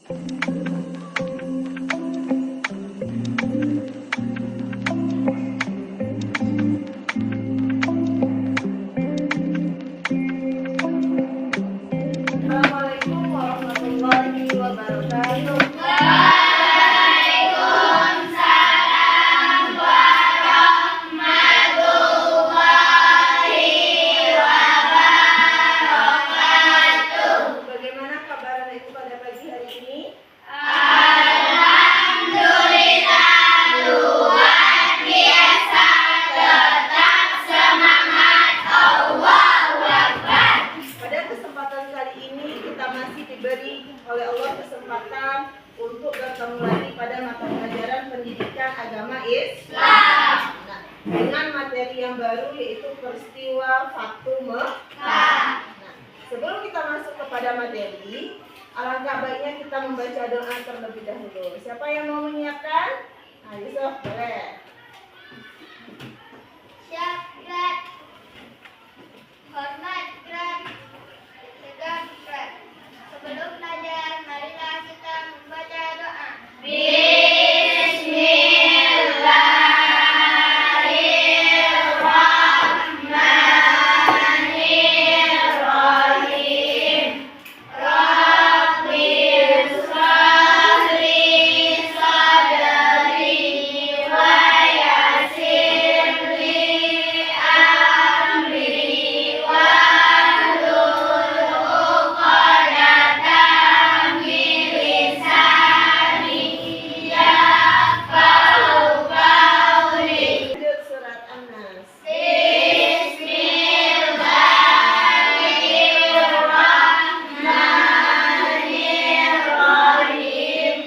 Assalamualaikum warahmatullahi wabarakatuh. Bagaimana kabar Ibu pada pagi hari ini? Pada kesempatan kali ini kita masih diberi oleh Allah kesempatan untuk bertemu lagi pada mata pelajaran pendidikan agama Islam. Nah, dengan materi yang baru yaitu peristiwa Fatu Mekah. Nah, sebelum kita masuk kepada materi, alangkah baiknya kita membaca doa terlebih dahulu. Siapa yang mau menyiapkan? Nah, Yusuf, boleh. Siap, Grab. Hormat, Grab. Tegak, Grab. Sebelum belajar, marilah kita membaca doa. Bismillahirrahmanirrahim. Rabbi shrah li sadri wa yassir li amri wahlul 'uqdatam min lisani yafqahu qawli. Lanjut surat An-Nas. Bismillahirrahmanirrahim.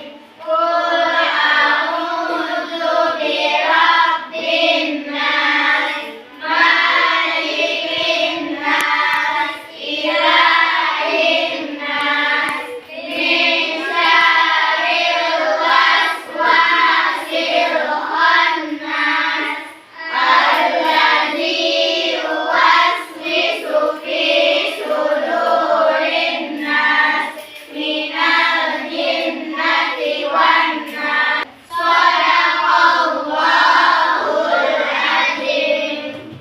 Qul a'udzu birabbin nas, malikin nas, ilahin nas, min syarril waswasil khannas, alladzi yuwaswisu fi sudurin nas, minal jinnati wan nas. Shadaqallahul azim.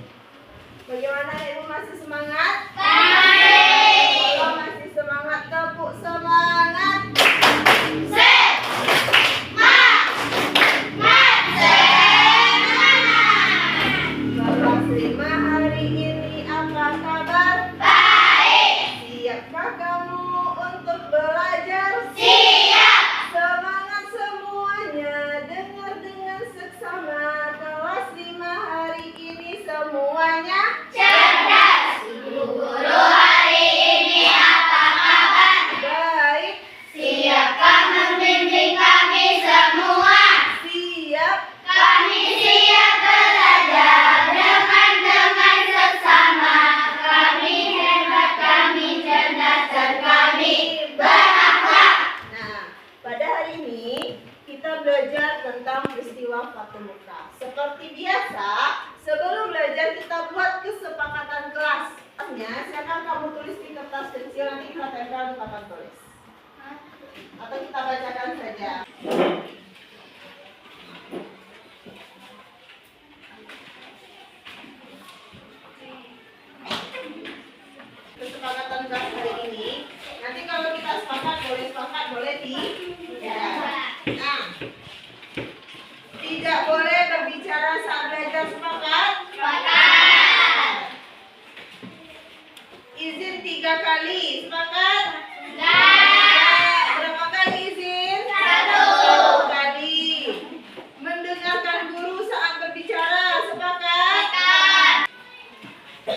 Bagaimana Ibu, masih semangat? Baik. Kalau masih semangat, tepuk semangat. Bapak Sima, hari ini apa kabar? Baik. Siapkah kamu untuk belajar? Siap. Semangat semuanya, dengar dengan seksama. Kelas 5 hari ini semuanya Cerdas. Ibu guru, hari ini apa kabar? baik. Siapkah membimbing kami semua? Siap. Kami siap belajar dengan seksama. Kami hebat, kami cerdas, dan kami berakhlak. Nah, pada hari ini kita belajar tentang peristiwa Fatu Mekah. Seperti biasa, sebelum belajar kita buat kesepakatan kelas. Silakan kamu tulis di kertas kecil, nanti kita tempel di papan tulis. Atau kita bacakan saja. Kesepakatan kelas hari ini, nanti kalau kita sepakat boleh di ya. Nah, tidak boleh berbicara saat belajar, sepakat? Sepakat. Izin 3 kali, sepakat? Enggak. Berapa kali izin? 1 kali. Mendengarkan guru saat berbicara, sepakat? Sepakat.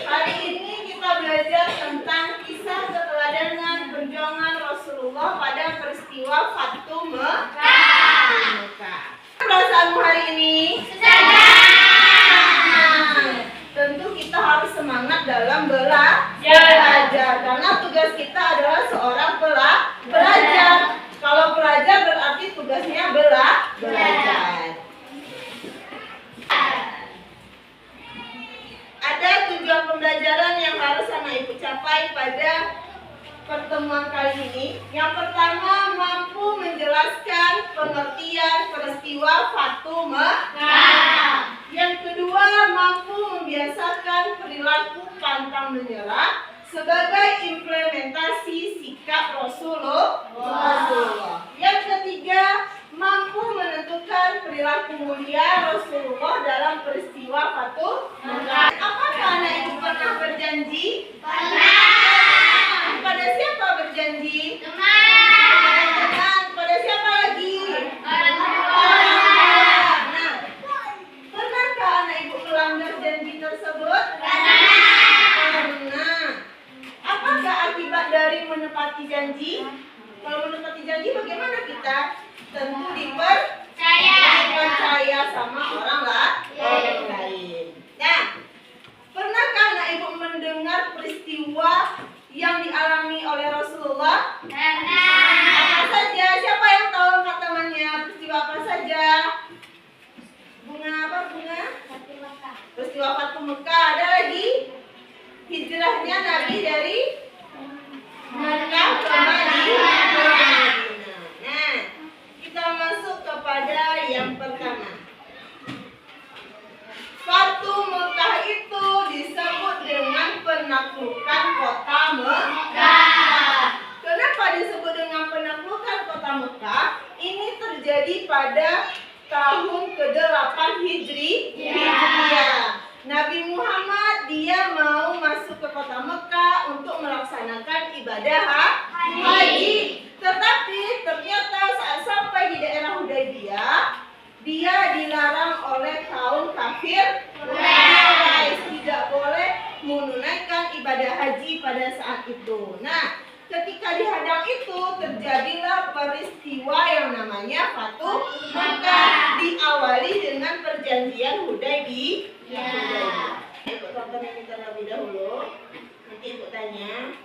Hari ini kita belajar tentang kisah keteladanan perjuangan Rasulullah pada peristiwa Fatu Mekah. Perasaanmu hari ini? Senang. Tentu kita harus semangat dalam belajar, karena tugas kita adalah seorang pelajar. Kalau pelajar berarti tugasnya belajar. Ada tujuan pembelajaran yang harus anak ibu capai pada pertemuan kali ini. Yang pertama, mampu menjelaskan pengertian peristiwa Fatu Mekah. Yang kedua, mampu membiasakan perilaku pantang menyerah sebagai implementasi sikap Rasulullah. Yang ketiga, mampu menentukan perilaku mulia Rasulullah dalam peristiwa Fatu Mekah. Apakah anak ibu pernah berjanji? Pernah. Pada siapa berjanji? Teman. Pada siapa lagi? Orang tua. Nah, pernahkah anak ibu melanggar janji tersebut? Pernah. Apakah akibat dari menepati janji? Kalau menepati janji bagaimana kita? Tentu dipercaya sama orang lain. Nah, pernahkah anak ibu mendengar peristiwa yang dialami oleh Rasulullah? Apa saja? Siapa yang tahu angkat tangannya? Peristiwa apa saja? Bunga? Peristiwa Fatu Mekah. Ada lagi? Hijrahnya Nabi dari Mekah ke Madinah. Nah, kita masuk kepada yang pertama. Fatu Mekah itu disebut dengan penaklukan kota Mekah. Kenapa disebut dengan penaklukan kota Mekah? Ini terjadi pada tahun ke-8 Hijriah. Nabi Muhammad dia mau masuk ke kota Mekah untuk melaksanakan ibadah haji. Tetapi ternyata saat sampai di daerah Hudaybiyah, dia dilarang oleh kaum kafir Quraisy, tidak boleh menunaikan ibadah haji pada saat itu. Nah, ketika dihadang itu terjadilah peristiwa yang namanya Fatu Mekah, diawali dengan perjanjian Hudaybiyah. Ibu tonton yang terlebih dahulu, nanti ibu tanya.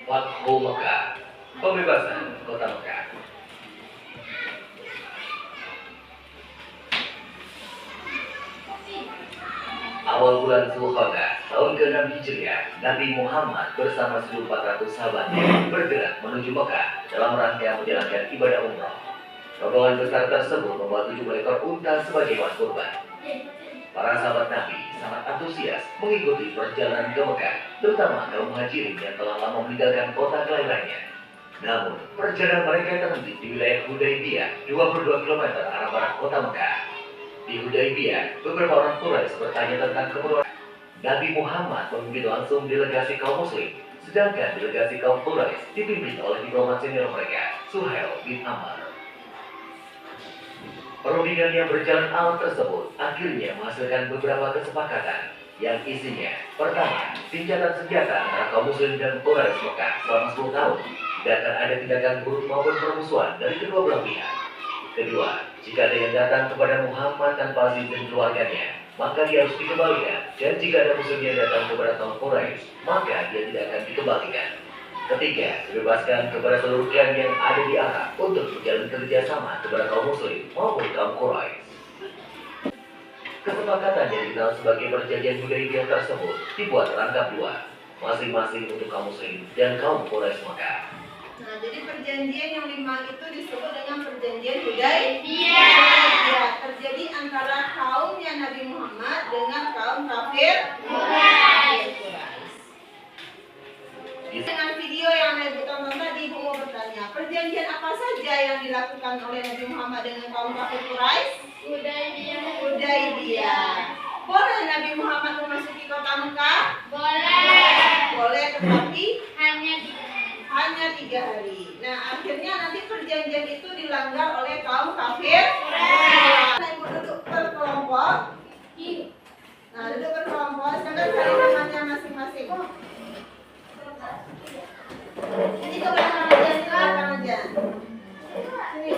Fathu Mekah, pembebasan kota Mekah. Awal bulan Zulqa'dah tahun ke-6 Hijriah, Nabi Muhammad bersama 1.400 sahabatnya bergerak menuju Mekah dalam rangka menjalankan ibadah umrah. Rombongan besar tersebut membawa 7 ekor unta sebagai hewan kurban. Para sahabat Nabi sangat antusias mengikuti perjalanan ke Mekah, terutama kaum muhajirin yang telah lama meninggalkan kota kelahirannya. Namun, perjalanan mereka terhenti di wilayah Hudaybiyah, 22 km arah barat kota Mekah. Di Hudaybiyah, beberapa orang Quraisy bertanya tentang keperluan. Nabi Muhammad memimpin langsung delegasi kaum Muslim, sedangkan delegasi kaum Quraisy dipimpin oleh diplomat senior mereka, Suhail bin Amr. Perundingan yang berjalan alot tersebut akhirnya menghasilkan beberapa kesepakatan yang isinya: pertama, tinjatan-senjata antara kaum Muslim dan Quraisy Mekah selama 10 tahun, tidak akan ada tindakan buruk maupun permusuhan dari kedua belah pihak. Kedua, jika ada yang datang kepada Muhammad tanpa izin keluarganya, maka dia harus dikembalikan. Dan jika ada musuh yang datang kepada kaum Quraisy, maka dia tidak akan dikembalikan. Ketiga, dibebaskan kepada seluruh klan yang ada di Arab untuk menjalin kerjasama kepada kaum Muslim maupun kaum Quraisy. Kesepakatan yang dikenal sebagai perjanjian Hudaybiyah tersebut dibuat rangkap dua, masing-masing untuk kaum Muslim dan kaum Quraisy Mekah. Nah, jadi perjanjian yang 5 itu disebut dengan perjanjian Hudaybiyah. Terjadi antara kaumnya Nabi Muhammad dengan kaum kafir Quraisy. Dengan video yang Ibu tonton tadi, Ibu mau bertanya, perjanjian apa saja yang dilakukan oleh Nabi Muhammad dengan kaum kafir Quraisy? Hudaybiyah. Boleh Nabi Muhammad memasuki kota Mekah? Boleh, tetapi hanya 3 hari. Nah, akhirnya nanti perjanjian itu dilanggar oleh kaum kafir. Nah, Ibu duduk berkelompok. Nah, duduk berkelompok, sedangkan cari temannya masing-masing. Ini ke belakang aja, ke belakang aja. Sini.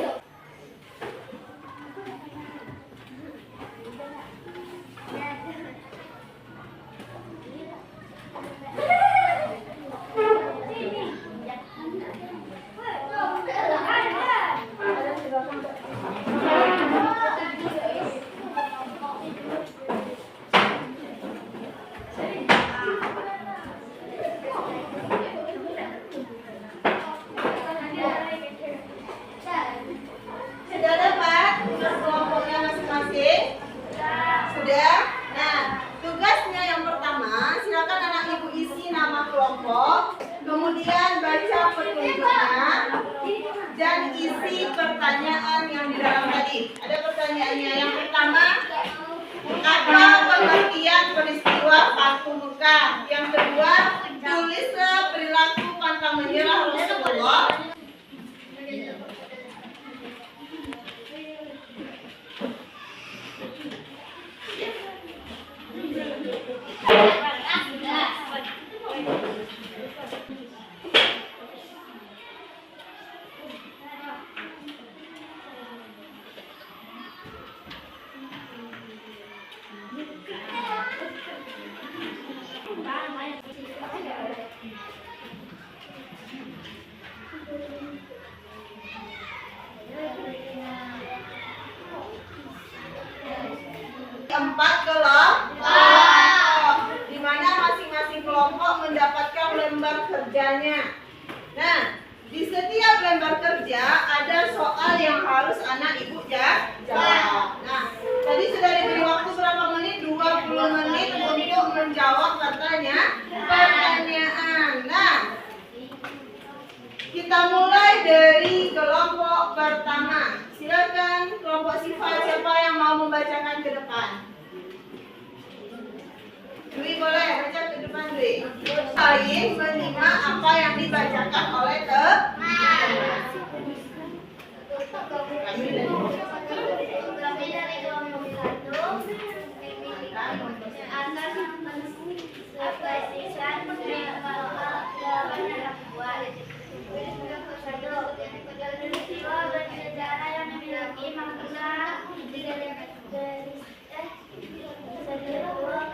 dan isi pertanyaan yang di dalam tadi. Ada pertanyaannya. Yang pertama, apa pengertian peristiwa Fathu Mekah? Yang kedua, tulislah perilaku pantang menyerah Rasulullah. Empat kelompok, di mana masing-masing kelompok mendapatkan lembar kerjanya. Nah, di setiap lembar kerja ada soal yang harus anak ibu jawab. Nah, tadi sudah diberi waktu berapa menit? 20 menit untuk menjawab pertanyaan. Nah, kita mulai dari kelompok pertama. Silakan kelompok sifat, siapa yang mau membacakan ke depan? Dwi boleh baca ke depan, Dwi. Lain menyimak apa yang dibacakan oleh teman. Kami dari kelompok 1 akan menyampaikan peristiwa bersejarah yang memiliki makna intelektual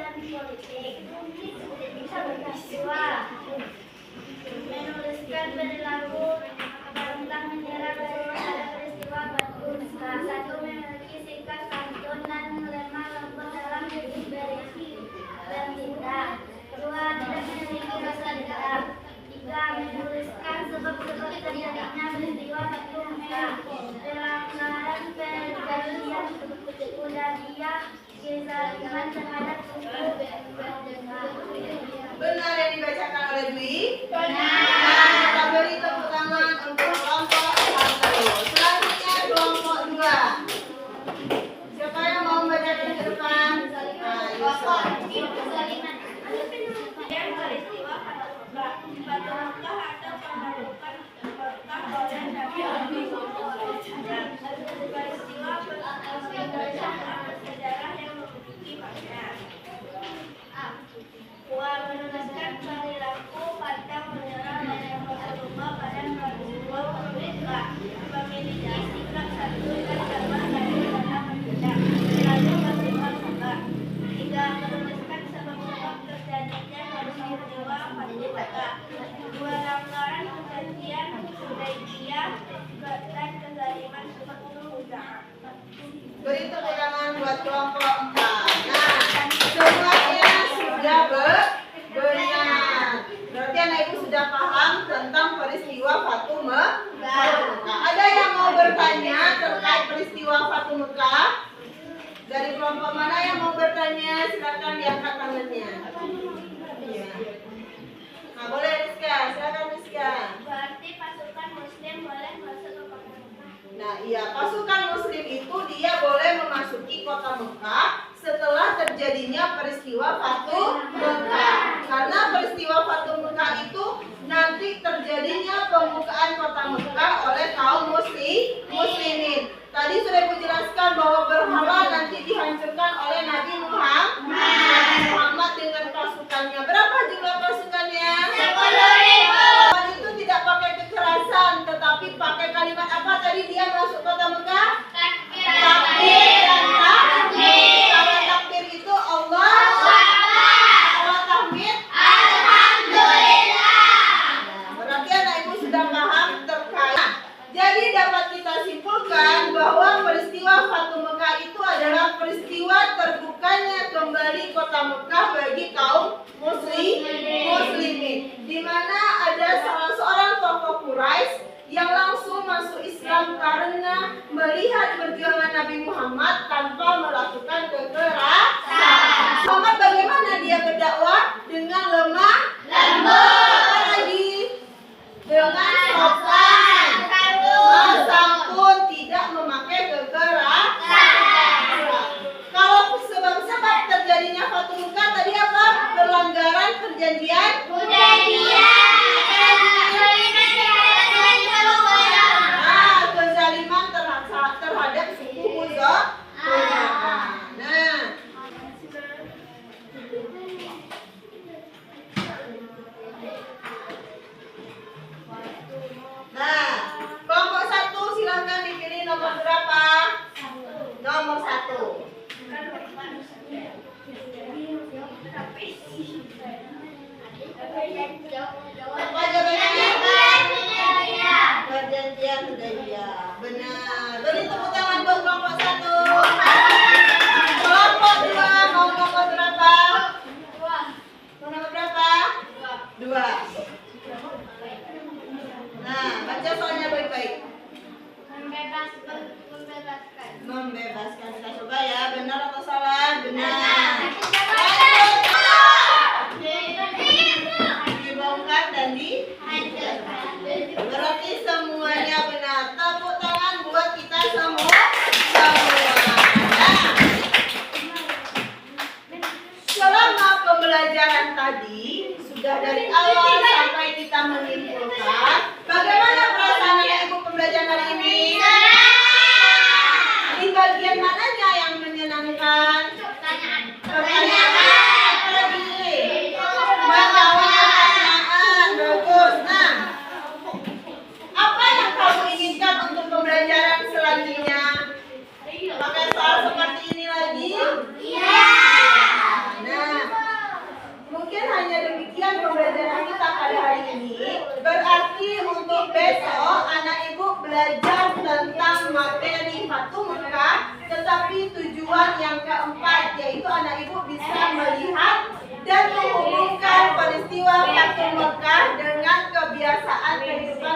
dan politik. Peristiwa menuliskan perilaku pantang menyerah pada peristiwa Fathu Mekah. 1. Memiliki sikap santun dan lemah lembut dalam bertindak. 2. Tidak memiliki rasa dendam. 3. Menuliskan sebab-sebab terjadinya peristiwa Fathu Mekah. Pelanggaran perjanjian Hudaybiyah, kezaliman terhadap suku Benar yang dibacakan oleh Dwi? Benar. Nah, kita beri tepuk tangan untuk kelompok 1. Selanjutnya kelompok 2. Siapa yang mau membacakan ke depan? Nah, Yusuf. Peristiwa Fathu Mekah atau penaklukan Mekah oleh Nabi dan peristiwa bersejarah yang memiliki makna. Menuliskan perilaku pantang menyerah dari Rasulullah pada peristiwa Fathu Mekah. Memiliki sikap santun dan lemah dalam bertindak. Selalu bersikap sabar. 3. Menuliskan sebab-sebab terjadinya peristiwa Fathu Mekah. 2. Pelanggaran perjanjian Hudaybiyah dan kezaliman suku Hudaah. Beri tepuk tangan buat kelompok 4. Nah, semuanya sudah benar. Berarti anak ibu sudah paham tentang peristiwa Fathu Mekah. Ada yang mau bertanya terkait peristiwa Fathu Mekah? Dari kelompok mana yang mau bertanya? Silakan diangkat tangannya. Iya. Nah, boleh Rizka, silakan Rizka. Berarti pasukan Muslim boleh masuk ke kota Mekah. Nah, iya, pasukan Muslim itu dia boleh memasuki kota Mekah setelah terjadinya peristiwa Fathu Mekah. Karena peristiwa Fathu Mekah itu nanti terjadinya pembukaan kota Mekah oleh kaum muslimin. Tadi sudah Ibu jelaskan bahwa berhala nanti dihancurkan oleh Nabi Muhammad dengan pasukannya. Berapa jumlah pasukannya? 10.000. Itu tidak pakai kekerasan, tetapi pakai kalimat apa tadi dia masuk kota Mekah? Takbir dan tahmid. Kalau takbir itu Allah. Kalau tahmid Alhamdulillah. berarti anak ibu sudah paham terkait. Jadi dapat kita simpulkan bahwa peristiwa Fathu Mekah itu adalah peristiwa terbukanya kembali kota Mekah bagi kaum muslimin, di mana ada salah seorang tokoh Quraisy yang langsung masuk Islam karena melihat perjuangan Nabi Muhammad tanpa melakukan kekerasan. Muhammad bagaimana dia berdakwah? Dengan lemah lembut. Apa lagi? Dengan sopan. Hudaybiyah. Benar. Beri tepuk tangan buat kelompok 1. Kelompok 2 mau nomor berapa? Mau nomor berapa? 2. Nah, baca soalnya baik-baik. Membebaskan. Kita coba ya, benar atau salah? Benar. Dibongkar dan berarti semuanya benar. Tepuk tangan buat kita semua. Selama pembelajaran tadi, sudah dari awal sampai kita menyimpulkan, bagaimana perasaan ibu pembelajaran hari ini? Di bagian mananya yang menyenangkan? Pertanyaan. Apa lagi? Menjawab pertanyaan. Bagus. Nah, apa yang kamu inginkan untuk pembelajaran selanjutnya? Pakai soal seperti ini lagi? Iya. Nah, mungkin hanya demikian pembelajaran kita pada hari ini. Berarti untuk besok anak ibu belajar tentang materi Fatu Mekah, tetapi tujuan yang keempat yaitu anak ibu bisa melihat dan menghubungkan peristiwa Fatu Mekah dengan kebiasaan kehidupan